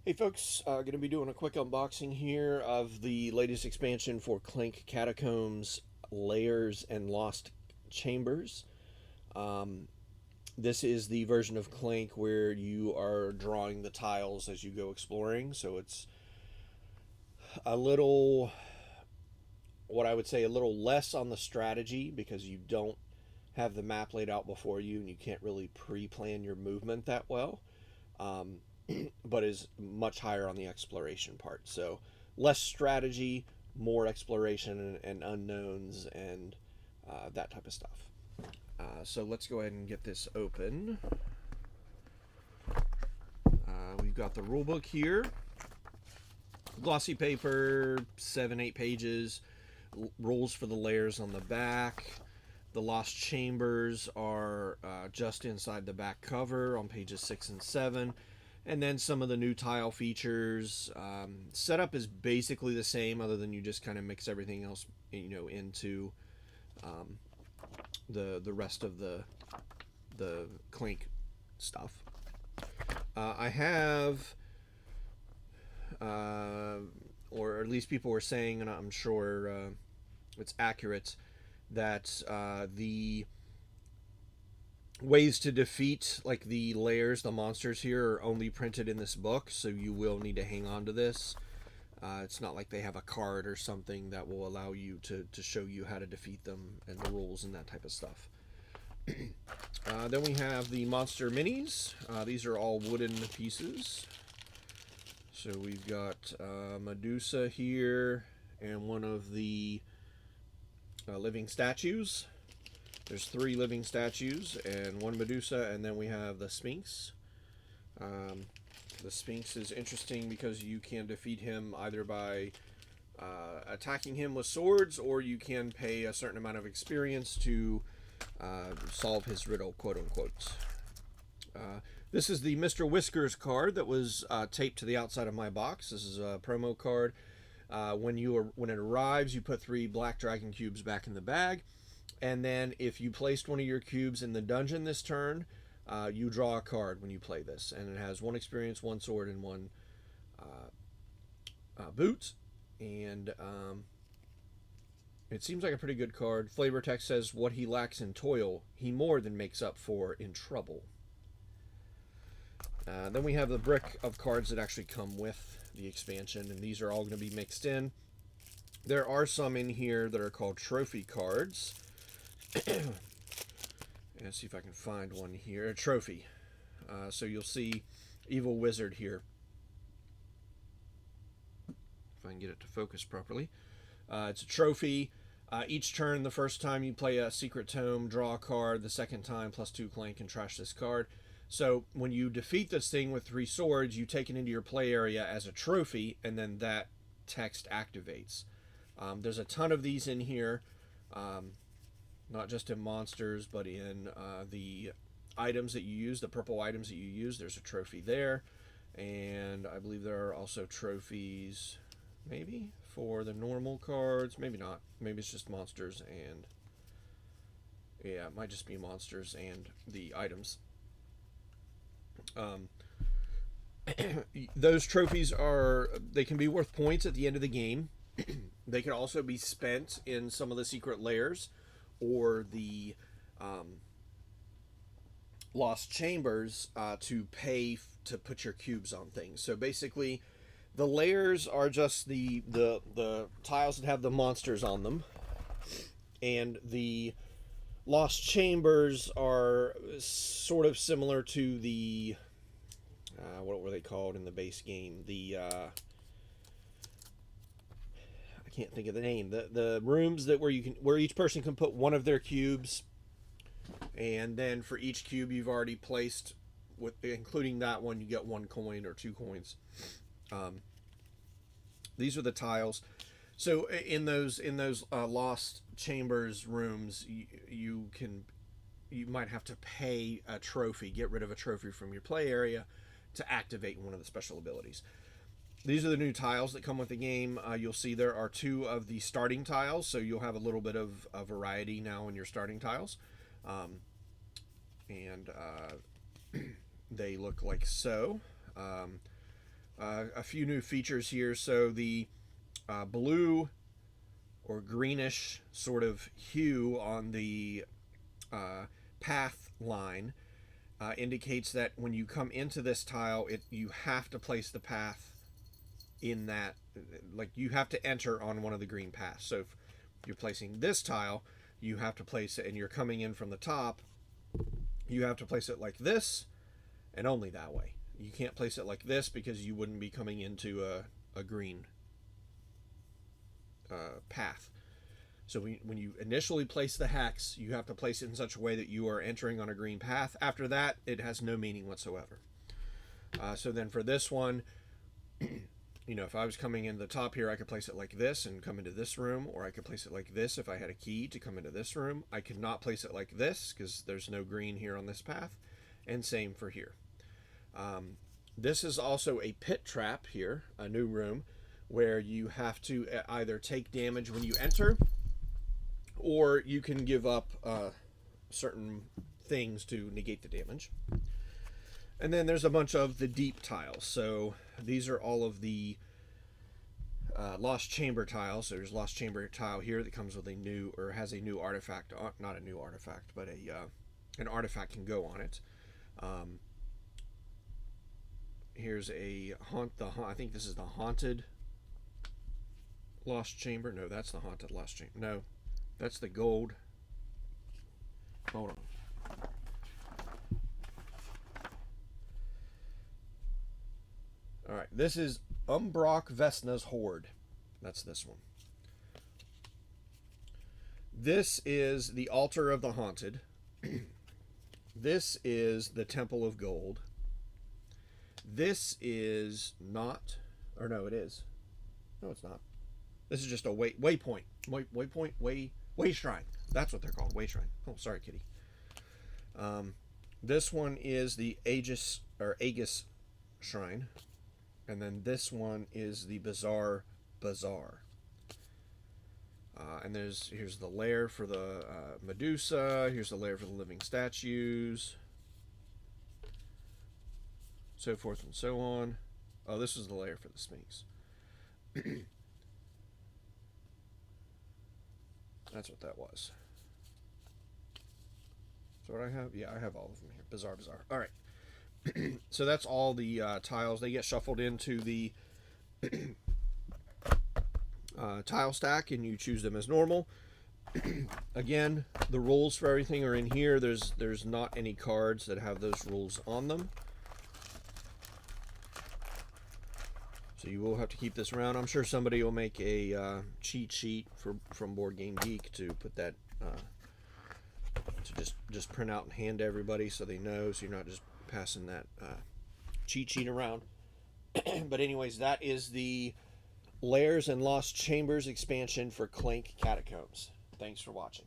Hey folks, going to be doing a quick unboxing here of the latest expansion for Clank Catacombs Lairs and Lost Chambers. Um, this is the version of Clank where you are drawing the tiles as you go exploring, so it's a little, what I would say, a little less on the strategy because you don't have the map laid out before you and you can't really pre-plan your movement that well. Um, but is much higher on the exploration part. So less strategy, more exploration and unknowns and that type of stuff. So let's go ahead and get this open. We've got the rule book here. Glossy paper, 7, 8 pages. Rules for the layers on the back. The Lost Chambers are just inside the back cover on pages 6 and 7. And then some of the new tile features. Setup is basically the same, other than you just kind of mix everything else, into um, the rest of the Clank stuff. I have, or at least people were saying, and I'm sure it's accurate, that the ways to defeat like the layers, the monsters here, are only printed in this book, so you will need to hang on to this. It's not like they have a card or something that will allow you to show you how to defeat them and the rules and that type of stuff. Then we have the monster minis. These are all wooden pieces. So we've got Medusa here and one of the living statues. There's 3 living statues and 1 Medusa, and then we have the Sphinx. The Sphinx is interesting because you can defeat him either by attacking him with swords, or you can pay a certain amount of experience to solve his riddle, quote unquote. This is the Mr. Whiskers card that was taped to the outside of my box. This is a promo card. When it arrives, you put 3 black dragon cubes back in the bag. And then if you placed one of your cubes in the dungeon this turn, you draw a card when you play this. And it has 1 experience, 1 sword, and 1 boot. And it seems like a pretty good card. Flavor text says, what he lacks in toil, he more than makes up for in trouble. Then we have the brick of cards that actually come with the expansion. And these are all going to be mixed in. There are some in here that are called trophy cards. Let's see if I can find one here. A trophy. So you'll see Evil Wizard here. If I can get it to focus properly. It's a trophy. Each turn, the first time you play a secret tome, draw a card. The second time, +2 Clank and trash this card. So when you defeat this thing with 3 swords, you take it into your play area as a trophy, and then that text activates. There's a ton of these in here. Not just in monsters, but in the items that you use, the purple items that you use. There's a trophy there. And I believe there are also trophies, maybe, for the normal cards. Maybe not. Maybe it's just monsters and... yeah, it might just be monsters and the items. Those trophies they can be worth points at the end of the game. They can also be spent in some of the secret layers or the Lost Chambers to pay to put your cubes on things. So basically, the layers are just the tiles that have the monsters on them, and the Lost Chambers are sort of similar to the what were they called in the base game? I can't think of the name. The rooms that where each person can put one of their cubes, and then for each cube you've already placed, with including that one, you get 1 coin or 2 coins. These are the tiles. So in those Lost Chambers rooms, you might have to pay a trophy, get rid of a trophy from your play area to activate one of the special abilities. These are the new tiles that come with the game. You'll see there are 2 of the starting tiles, so you'll have a little bit of a variety now in your starting tiles. And they look like so. A few new features here. So the blue or greenish sort of hue on the path line indicates that when you come into this tile, you have to place the path in that, like you have to enter on one of the green paths. So if you're placing this tile, you have to place it, and you're coming in from the top, you have to place it like this and only that way. You can't place it like this because you wouldn't be coming into a green path. So when you initially place the hex, you have to place it in such a way that you are entering on a green path. After that, it has no meaning whatsoever. So then for this one, you know, if I was coming in the top here, I could place it like this and come into this room, or I could place it like this if I had a key to come into this room. I could not place it like this because there's no green here on this path, and same for here. This is also a pit trap here, a new room, where you have to either take damage when you enter, or you can give up certain things to negate the damage. And then there's a bunch of the deep tiles. So these are all of the Lost Chamber tiles. So there's Lost Chamber tile here that comes with a new, or has a new artifact, not a new artifact, but an artifact can go on it. Here's a I think this is the haunted Lost Chamber. No, that's the haunted Lost Chamber. No, that's the gold. Hold on. All right, this is Umbrock Vesna's Horde. That's this one. This is the Altar of the Haunted. This is the Temple of Gold. This is not, or no, it is. No, it's not. This is just a waypoint. Way shrine. That's what they're called, way shrine. Oh, sorry, kitty. This one is the Aegis shrine. And then this one is the Bizarre Bazaar. And here's the lair for the Medusa. Here's the lair for the living statues. So forth and so on. Oh, this is the lair for the Sphinx. That's what that was. So what I have? Yeah, I have all of them here. Bizarre. All right. So that's all the tiles. They get shuffled into the tile stack, and you choose them as normal. Again, the rules for everything are in here. There's not any cards that have those rules on them. So you will have to keep this around. I'm sure somebody will make a cheat sheet from Board Game Geek to put that to just print out and hand to everybody so they know, so you're not just passing that cheat sheet around. But anyways, that is the Lairs and Lost Chambers expansion for Clank Catacombs. Thanks for watching.